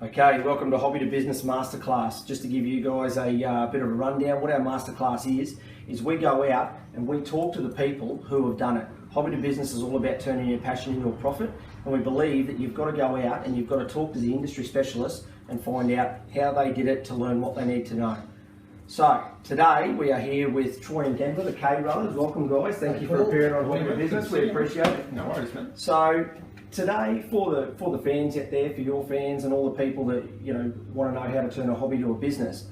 Okay, welcome to Hobby2Business Masterclass. Just to give you guys a bit of a rundown, what our masterclass is we go out and we talk to the people who have done it. Hobby2Business is all about turning your passion into a profit, and we believe that you've got to go out and you've got to talk to the industry specialists and find out how they did it to learn what they need to know. So, today we are here with Troy and Denver, the K Brothers. Welcome guys, thank you for appearing on Hobby2Business, we appreciate it. No worries, man. So, today, for the fans out there, for your fans and all the people that want to know how to turn a hobby to a business,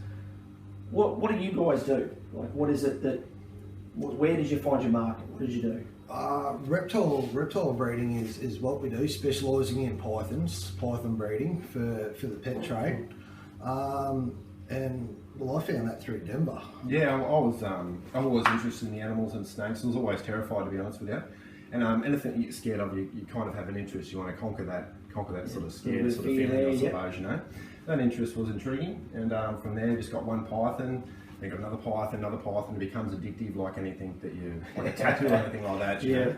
what do you guys do? Like, what is it that? Where did you find your market? What did you do? Reptile breeding is what we do, specialising in python breeding for the pet trade, and well, I found that through Denver. Yeah, I'm always interested in the animals and snakes. I was always terrified, to be honest with you. And anything you get scared of, you kind of have an interest. You want to conquer that sort of scared sort of feeling, I suppose, you know. That interest was intriguing, and from there, just got one python, then got another python. It becomes addictive, like anything that you like a tattoo or anything like that. You know?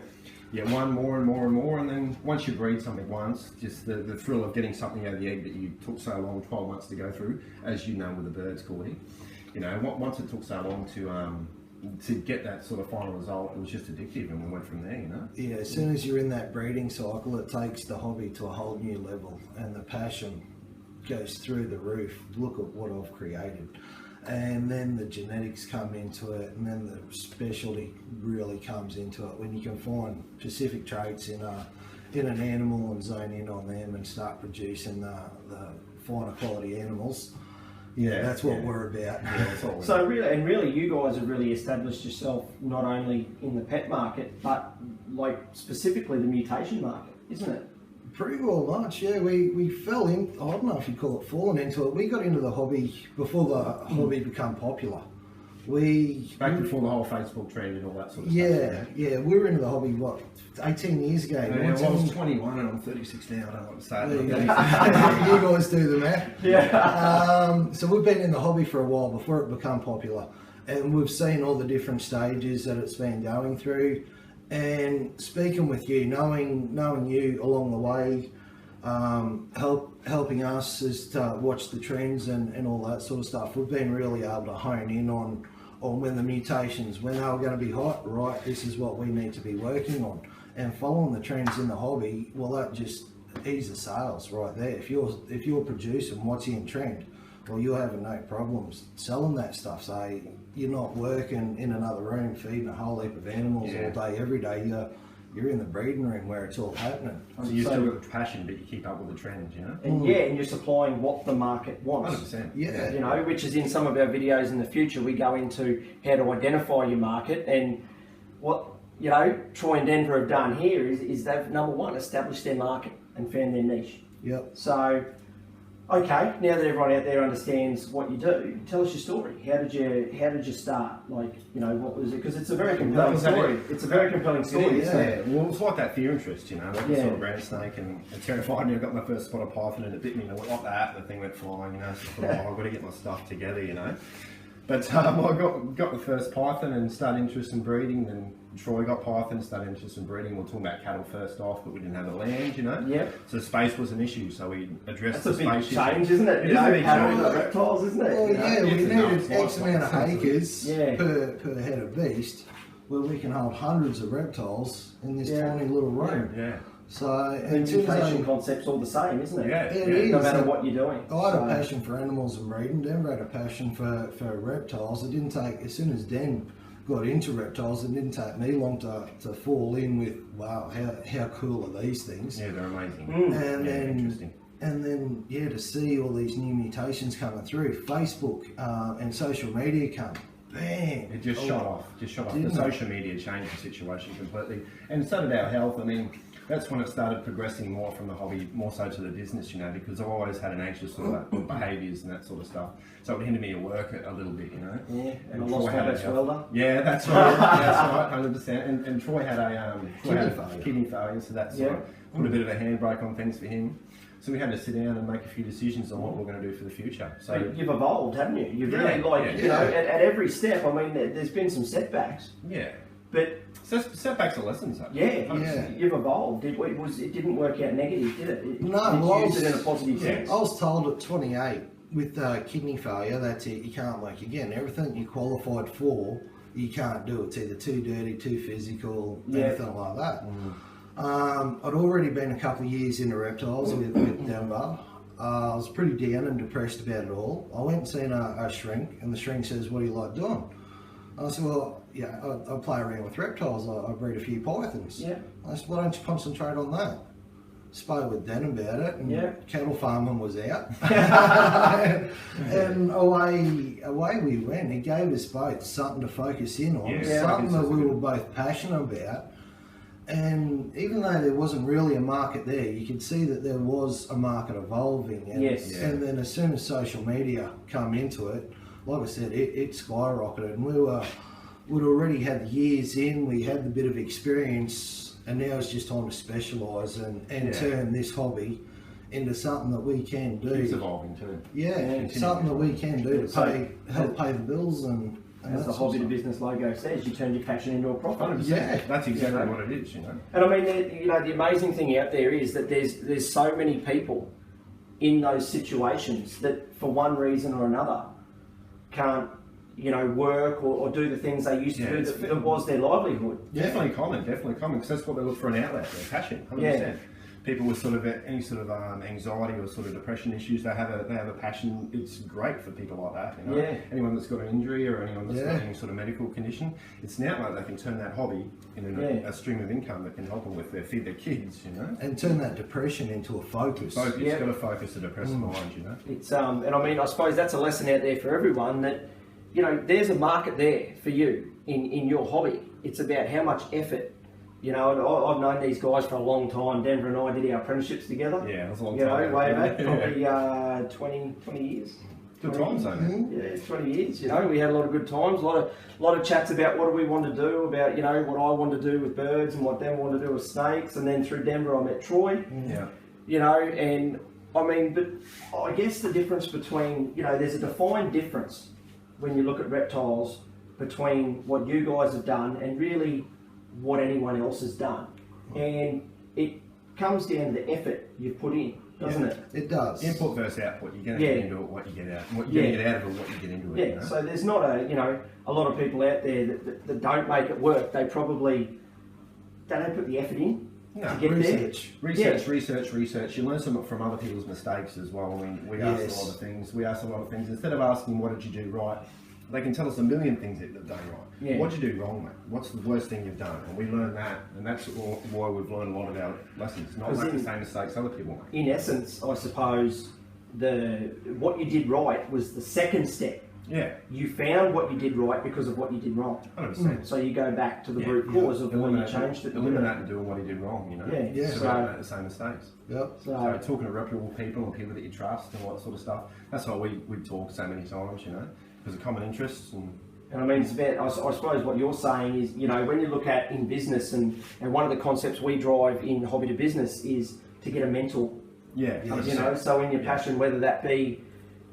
Yeah, one more and more, and then once you breed something once, just the thrill of getting something out of the egg that you took so long, 12 months to go through, as you know with the birds, Cordy. You know, once it took so long to get that sort of final result, it was just addictive, and we went from there, you know? Yeah, as soon as you're in that breeding cycle, it takes the hobby to a whole new level, and the passion goes through the roof. Look at what I've created. And then the genetics come into it, and then the specialty really comes into it, when you can find specific traits in an animal and zone in on them and start producing the finer quality animals. Yeah, that's what we're about. Yeah, so really, you guys have really established yourself not only in the pet market, but like specifically the mutation market, isn't it? Pretty well much, yeah. We fell in, I don't know if you call it falling into it. We got into the hobby before the hobby became popular. Back before the whole Facebook trend and all that sort of stuff. Yeah, we were into the hobby, what, 18 years ago? Yeah, well, I was 21 and I'm 36 now, I don't want to say it. You guys do the math. Yeah. So we've been in the hobby for a while before it became popular, and we've seen all the different stages that it's been going through. And speaking with you, knowing you along the way, helping us as to watch the trends and all that sort of stuff, we've been really able to hone in on when the mutations, when they were going to be hot, right, this is what we need to be working on. And following the trends in the hobby, well, that just eases sales right there. If you're producing what's in trend, well, you're having no problems selling that stuff. So you're not working in another room feeding a whole heap of animals all day, every day. You're in the breeding room where it's all happening. So you still got passion, but you keep up with the trends, you know? And and you're supplying what the market wants. 100%. Yeah. You know, which is in some of our videos in the future, we go into how to identify your market, and what, Troy and Denver have done here is they've, number one, established their market and found their niche. Yep. So, okay, now that everyone out there understands what you do, tell us your story. How did you start? Like, what was it? Because it's a very compelling story. It's a very compelling story, isn't it? Well, it's like that fear interest, like the sort of brand snake, and it terrified me. I got my first spot of python and it bit me, and I went like that, and the thing went flying, so I thought, I've got to get my stuff together, But I got the first python and started interested in breeding, then Troy got python, started interested in breeding. We were talking about cattle first off, but we didn't have the land, Yep. So space was an issue, so we addressed That's the space issue. That's a big change, isn't it? It is a big change. Reptiles, isn't it? Well, we needed X amount of acres Yeah. per head of beast, where we can hold hundreds of reptiles in this tiny little room. Yeah. So, the mutation concept's all the same, isn't it? Yeah, it is. No matter what you're doing. I had a passion for animals and breeding. Denver had a passion for reptiles. It didn't take, as soon as Den got into reptiles, it didn't take me long to fall in with, wow, how cool are these things? Yeah, they're amazing. And then, to see all these new mutations coming through, Facebook and social media come. Bang! It just shot off. The social media changed the situation completely, and so did our health. I mean, that's when it started progressing more from the hobby, more so to the business, because I've always had an anxious sort of behaviours and that sort of stuff. So it hindered me at work a little bit, Yeah, and I lost my best welder. Yeah, that's right. That's right, 100%. And Troy had a kidney failure, so that's put a bit of a handbrake on things for him. So we had to sit down and make a few decisions on what we're going to do for the future. So you've evolved, haven't you? You've really, at every step, I mean, there's been some setbacks. Yeah. But setbacks are lessons, though. Yeah. You've evolved. It didn't work out negative, did it? No, used it in a positive sense. I was told at 28 with kidney failure, that's it, you can't work again. Everything you qualified for, you can't do. It's either too dirty, too physical, anything like that. I'd already been a couple of years into reptiles with Denver. I was pretty down and depressed about it all. I went and seen a shrink, and the shrink says, "What do you like doing?" I said, "Well, yeah, I play around with reptiles. I breed a few pythons." Yeah. I said, "Why don't you concentrate on that?" Spoke with Dan about it, and cattle farming was out. And away we went. He gave us both something to focus in on, something that we were both passionate about. And even though there wasn't really a market there, you could see that there was a market evolving. And, and then as soon as social media come into it, like I said, it skyrocketed. And we'd already had years in, we had the bit of experience, and now it's just time to specialise and turn this hobby into something that we can do. It's evolving too. Something that we can do to help pay the bills and as the Hobby2Business logo says, you turn your passion into a profit. 100%. Yeah, that's exactly what it is, you know. And I mean, the amazing thing out there is that there's so many people in those situations that for one reason or another can't, work or do the things they used to do that was their livelihood. Definitely common, because that's what they look for, an outlet, their passion, 100%. People with sort of any sort of anxiety or sort of depression issues, they have a passion. It's great for people like that, you know. Anyone that's got an injury or anyone that's got any sort of medical condition, it's an outlet. They can turn that hobby into a stream of income that can help them feed their kids, you know. And turn that depression into a focus. You've got to focus a depressed mind, you know. It's and I mean, I suppose that's a lesson out there for everyone that, there's a market there for you in your hobby. It's about how much effort. And I've known these guys for a long time. Denver and I did our apprenticeships together. Yeah, it was a long time. Way back, probably 20 years. Good times, though, man. Yeah, 20 years. We had a lot of good times. A lot of chats about what do we want to do, about what I want to do with birds and what Dan want to do with snakes. And then through Denver, I met Troy. And I mean, but I guess the difference between there's a defined difference when you look at reptiles between what you guys have done and really what anyone else has done, and it comes down to the effort you've put in, doesn't it? It does. Input versus output. You're going to get into it, what you get out, what you're going to get out of it, what you get into it. So there's not a lot of people out there that don't make it work. They don't put the effort in to get research. You learn something from other people's mistakes as well. We ask a lot of things. Instead of asking what did you do right, they can tell us a million things that they've done right. What did you do wrong, mate? What's the worst thing you've done? And we learn that, and that's why we've learned a lot of our lessons. Not make the same mistakes other people make. In essence, I suppose what you did right was the second step. Yeah. You found what you did right because of what you did wrong. 100%. So you go back to the root cause of why you changed it. Eliminate doing what he did wrong, So don't make the same mistakes. So talking to reputable people and people that you trust and all that sort of stuff. That's why we talk so many times, because of common interests and I mean, it's about, I suppose what you're saying is, when you look at in business and one of the concepts we drive in Hobby2Business is to get a mentor. So in your passion, whether that be,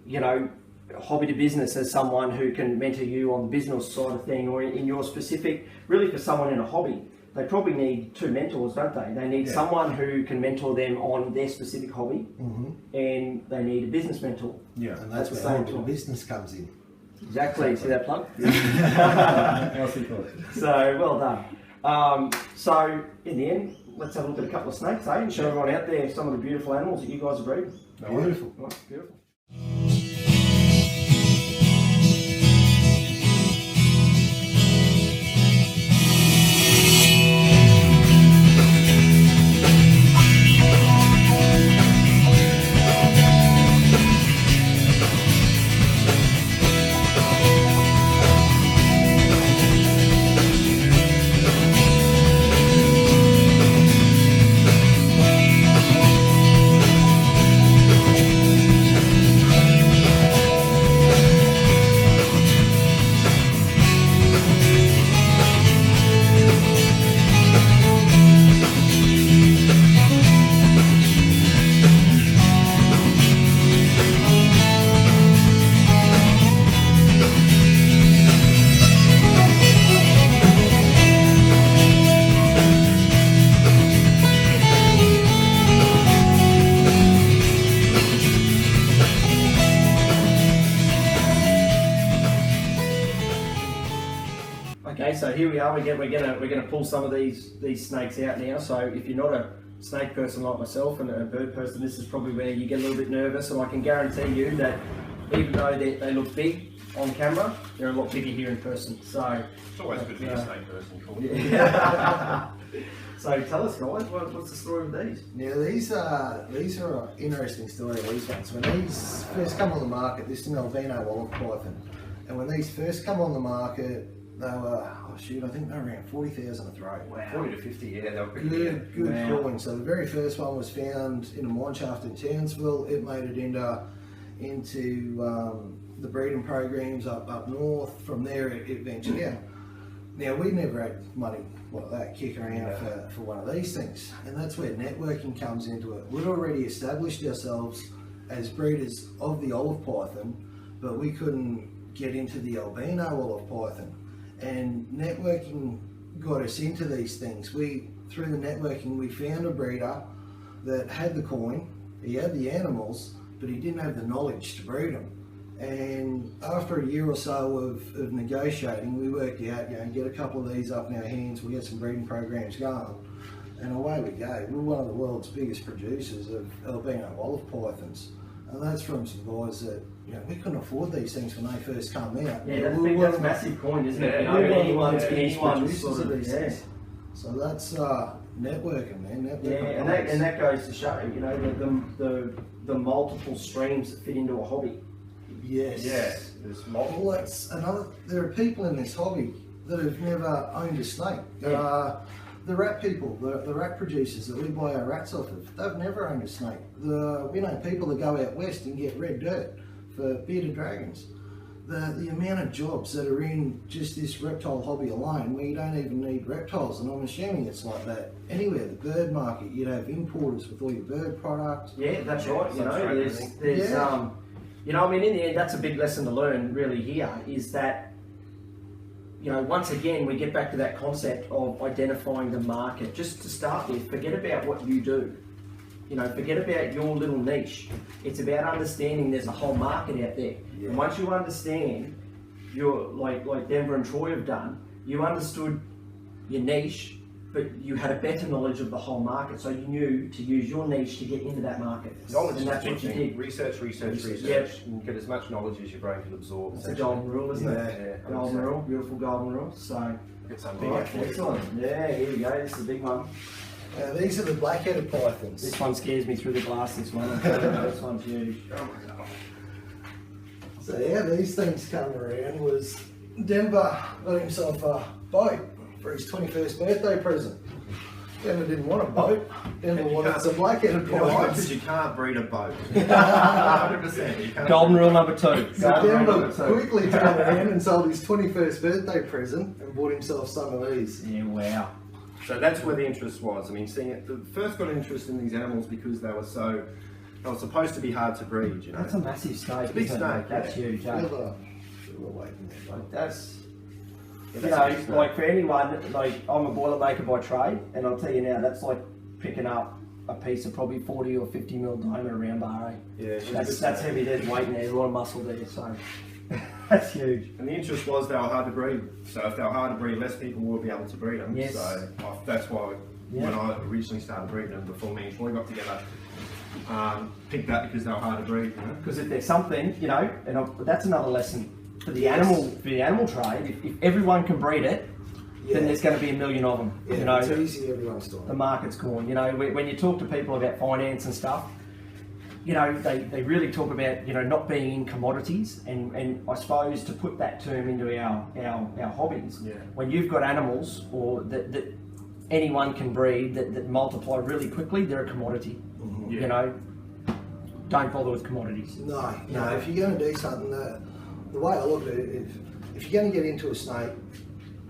Hobby2Business as someone who can mentor you on the business side of thing, or in your specific, really for someone in a hobby, they probably need two mentors, don't they? They need someone who can mentor them on their specific hobby, and they need a business mentor. And that's where Hobby2Business comes in. Exactly. See that plug? Yeah. So well done. So in the end, let's have a look at a couple of snakes, and show everyone out there some of the beautiful animals that you guys are breeding. Beautiful. Nice, beautiful. Okay, so here we are. We're gonna pull some of these snakes out now. So if you're not a snake person like myself and a bird person, this is probably where you get a little bit nervous. And I can guarantee you that even though they look big on camera, they're a lot bigger here in person. So it's always good to be a snake person. Cool. Yeah. So tell us, guys, what's the story of these? Now these are an interesting story. These ones, when these first come on the market, this is an albino olive python, and when these first come on the market, they were, oh shoot, I think they were around 40,000 a throw. Wow. 40 to 50, yeah, they were pretty good. Good wow. coin. So the very first one was found in a mine shaft in Townsville. It made it into the breeding programs up north. From there, it ventured out. Now we never had money like that kicking around for one of these things, and that's where networking comes into it. We'd already established ourselves as breeders of the olive python, but we couldn't get into the albino olive python. And networking got us into these things. Through the networking, we found a breeder that had the coin, he had the animals, but he didn't have the knowledge to breed them. And after a year or so of negotiating, we worked out, get a couple of these up in our hands, we'll get some breeding programs going, and away we go. We're one of the world's biggest producers of albino olive pythons. And that's from some guys that, we couldn't afford these things when they first come out. Yeah, that's a massive coin, isn't it? Anyone's sort of, these things. So that's networking, man. And that goes to show, the multiple streams that fit into a hobby. Yes. Yes. There's multiple. Well, that's another. There are people in this hobby that have never owned a snake. The rat people, the rat producers that we buy our rats off of, they've never owned a snake. We know people that go out west and get red dirt for bearded dragons. The amount of jobs that are in just this reptile hobby alone, where you don't even need reptiles, and I'm assuming it's like that anywhere. The bird market, you'd have importers with all your bird product. Yeah, that's right. There's in the end, that's a big lesson to learn really here, is that, once again, we get back to that concept of identifying the market. Just to start with, forget about what you do. Forget about your little niche. It's about understanding there's a whole market out there. Yeah. And once you understand, like Denver and Troy have done, you understood your niche, but you had a better knowledge of the whole market, so you knew to use your niche to get into that market. Knowledge, and that's what you did. Research. Yep. And get as much knowledge as your brain can absorb. It's a golden rule, isn't it? Yeah, golden rule, beautiful golden rule. So, get some big excellent. Yeah, here we go. This is a big one. These are the black-headed pythons. This one scares me through the glass. This one. This one's huge. Oh my god. So how these things come around was Denver got himself a boat for his 21st birthday present. Denver didn't want a boat. Denver wanted some black-headed pythons. Because you can't breed a boat. 100%. Golden rule number 2. So Denver quickly turned around and sold his 21st birthday present and bought himself some of these. Yeah, wow. So that's where the interest was. I mean, seeing it, first got interest in these animals because they were supposed to be hard to breed, That's a massive snake. It's a big snake. That's huge, That's like for anyone, like I'm a boilermaker by trade, and I'll tell you now, that's like picking up a piece of probably 40 or 50 mil diamond around bar. Yeah, that's heavy. There's weight in there, there's a lot of muscle there, so that's huge. And the interest was they were hard to breed. So if they were hard to breed, less people will be able to breed them. Yes. So that's why when I originally started breeding them, before me and Troy got together, picked that because they were hard to breed. Because if there's something, and that's another lesson for the animal trade. If everyone can breed it, then there's going to be a million of them. Yeah, it's easy, everyone's doing it. The market's gone. When you talk to people about finance and stuff, they really talk about not being in commodities, and I suppose to put that term into our hobbies. Yeah. When you've got animals or that anyone can breed that multiply really quickly, they're a commodity. Mm-hmm. Yeah. Don't bother with commodities. No. If you're going to do something, the way I look at it, if you're going to get into a snake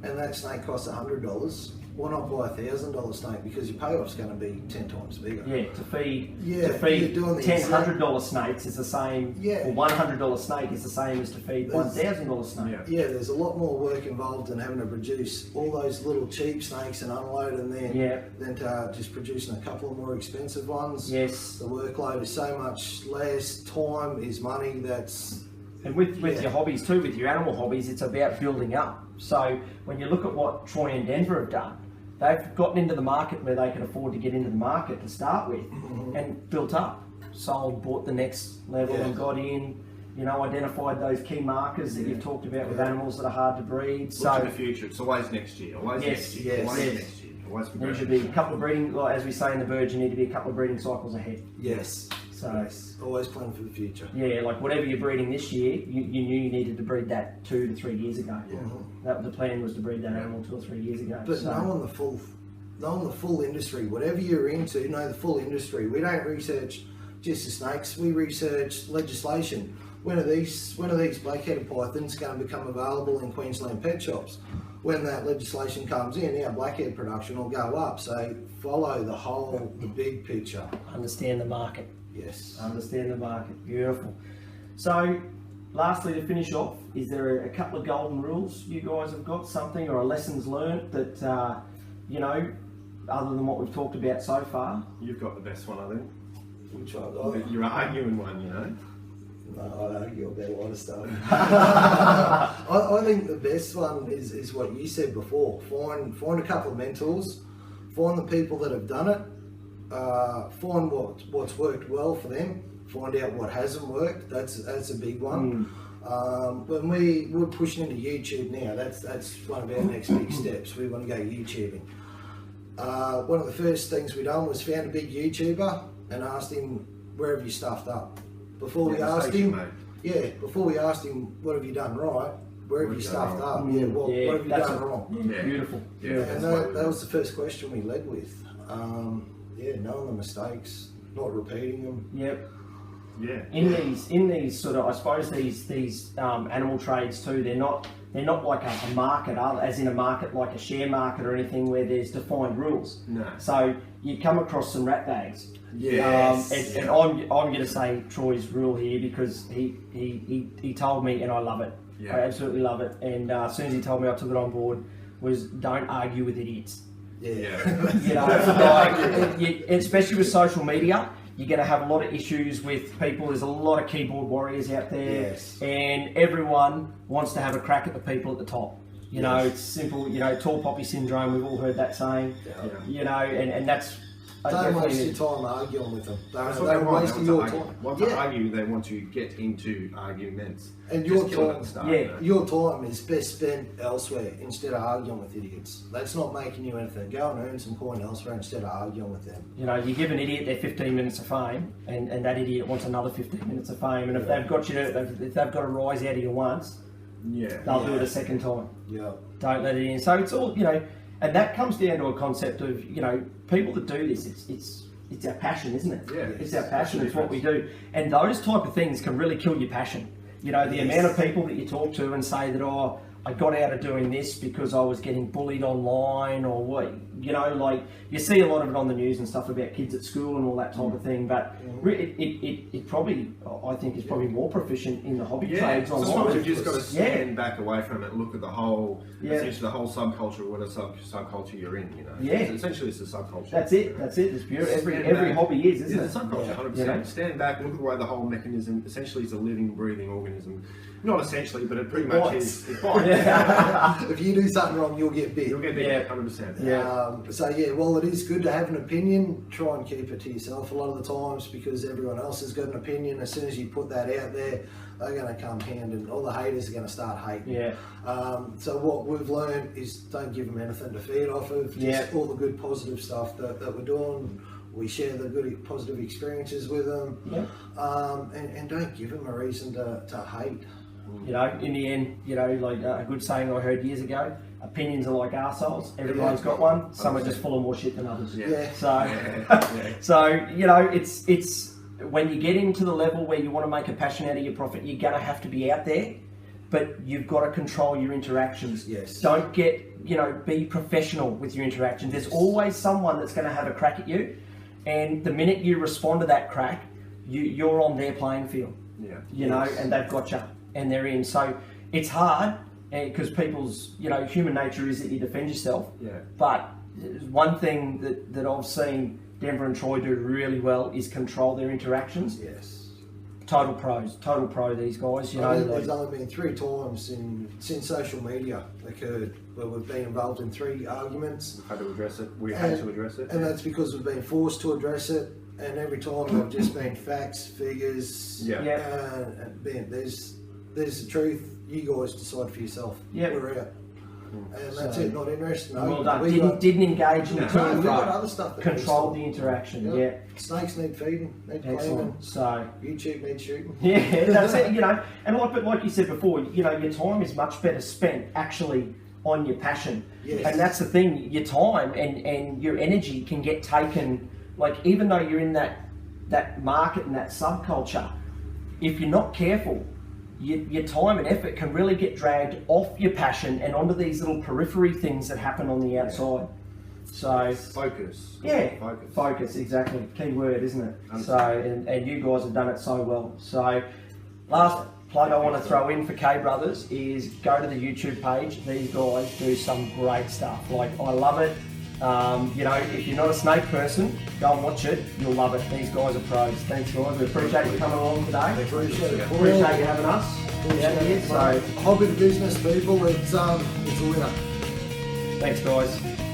and that snake costs $100, why not buy $1,000 snake? Because your payoff's going to be 10 times bigger. Yeah, to feed doing $100 snakes is the same. Yeah. Or $100 snake is the same as to feed $1,000 snake. Yeah, there's a lot more work involved in having to produce all those little cheap snakes and unload them than to just producing a couple of more expensive ones. Yes. The workload is so much less. Time is money. And with your hobbies too, with your animal hobbies, it's about building up. So when you look at what Troy and Denver have done, they've gotten into the market where they can afford to get into the market to start with, and built up, sold, bought the next level, and got in. You know, identified those key markers that you've talked about with animals that are hard to breed. Look to the future. It's always next year. Always next year. Always next year. Always there should be a couple of breeding, like as we say in the birds, you need to be a couple of breeding cycles ahead. Yes. So always plan for the future. Yeah, like whatever you're breeding this year, you knew you needed to breed that 2 to 3 years ago. That the plan was to breed that animal 2 or 3 years ago. But knowing the full industry, whatever you're into, know the full industry. We don't research just the snakes. We research legislation. When are these black-headed pythons going to become available in Queensland pet shops? When that legislation comes in, our blackhead production will go up. So follow the big picture. Understand the market. Yes. Understand the market. Beautiful. So, lastly, to finish off, is there a couple of golden rules you guys have got, something or a lessons learned that you know, other than what we've talked about so far? You've got the best one, I think. Which one? You're arguing one, you know. No, I argue about a lot of stuff. I think the best one is what you said before. Find a couple of mentors, find the people that have done it, find what's worked well for them, find out what hasn't worked. That's a big one. When we're pushing into YouTube now, that's one of our next big steps. We want to go YouTubing. One of the first things we done was found a big YouTuber and asked him, where have you stuffed up? Before we asked him, what have you done right? Where have you stuffed up? What have you done wrong? Beautiful. And that was the first question we led with. Knowing the mistakes, not repeating them. Yep. Yeah. In these sort of, I suppose these animal trades too, they're not like a market, as in a market like a share market or anything where there's defined rules. No. So you come across some rat bags. Yes. And I'm going to say Troy's rule here because he told me and I love it. Yeah. I absolutely love it. And as soon as he told me, I took it on board. Was don't argue with idiots. Yeah. You know, especially with social media, you're going to have a lot of issues with people. There's a lot of keyboard warriors out there, and everyone wants to have a crack at the people at the top. You know, it's simple. You know, tall poppy syndrome. We've all heard that saying. You know, and that's. Don't waste your time arguing with them. They're wasting your time. Want to argue, they want to get into arguments. And your time is best spent elsewhere instead of arguing with idiots. That's not making you anything. Go and earn some coin elsewhere instead of arguing with them. You know, you give an idiot their 15 minutes of fame, and that idiot wants another 15 minutes of fame. And if they've got if they've got a rise out of you once, they'll do it a second time. Yeah. Don't let it in. So it's all, you know. And that comes down to a concept of, you know, people that do this, it's our passion, isn't it? Yeah. It's our passion, it's what we do. And those type of things can really kill your passion. You know, the amount of people that you talk to and say that, oh, I got out of doing this because I was getting bullied online or what, you know, like you see a lot of it on the news and stuff about kids at school and all that type of thing, but it probably, I think, is probably more proficient in the hobby trades online. Sometimes you've just got to stand back away from it and look at the whole, essentially the whole subculture, what a subculture you're in, you know. Yeah. Essentially it's a subculture. That's it, it's beautiful. Every hobby is, isn't it? It's a subculture, 100%. You know? Stand back, look at the way the whole mechanism, essentially is a living, breathing organism. Not essentially, but it pretty much is. It bites. If you do something wrong, you'll get bit. You'll get bit, 100%. While it is good to have an opinion, try and keep it to yourself a lot of the times because everyone else has got an opinion. As soon as you put that out there, they're going to come hand and all the haters are going to start hating. So what we've learned is don't give them anything to feed off of. Just all the good positive stuff that we're doing. We share the good positive experiences with them. And don't give them a reason to hate. You know, in the end, you know, like a good saying I heard years ago, opinions are like arseholes. Everyone's got one. Some are just full of more shit than others. So you know, it's when you get into the level where you want to make a passion out of your profit, you're going to have to be out there, but you've got to control your interactions. Don't get, you know, be professional with your interactions. There's always someone that's going to have a crack at you, and the minute you respond to that crack, you're on their playing field. You know, and they've got you. And they're in. So it's hard because people's, you know, human nature is that you defend yourself. But one thing that I've seen Denver and Troy do really well is control their interactions total pros, total pro. These guys, you know. I think like, there's only been 3 times since social media occurred where we've been involved in 3 arguments. We've had to address it. We had to address it. And that's because we've been forced to address it. And every time they've just been facts, figures. Yeah. And there's the truth. You guys decide for yourself. Yeah. We're out. And that's it. Not interested. No. Well done. Didn't engage in the to and we've got fro. other stuff that Controlled the interaction. Yeah. Snakes need feeding. Need cleaning. Excellent. So. YouTube needs shooting. Yeah, that's it. You know, and like you said before, you know, your time is much better spent actually on your passion. Yes. And that's the thing. Your time and your energy can get taken. Like, even though you're in that market and that subculture, if you're not careful, your time and effort can really get dragged off your passion and onto these little periphery things that happen on the outside. So focus. Yeah, focus, exactly. Key word, isn't it? So, and you guys have done it so well. So, last plug I want to throw in for K Brothers is go to the YouTube page. These guys do some great stuff. Like, I love it. You know, if you're not a snake person, go and watch it. You'll love it. These guys are pros. Thanks, guys. We appreciate you coming along today. Appreciate it. Appreciate you having us. Yeah, so Hobby to business, people. It's a winner. thanks, guys.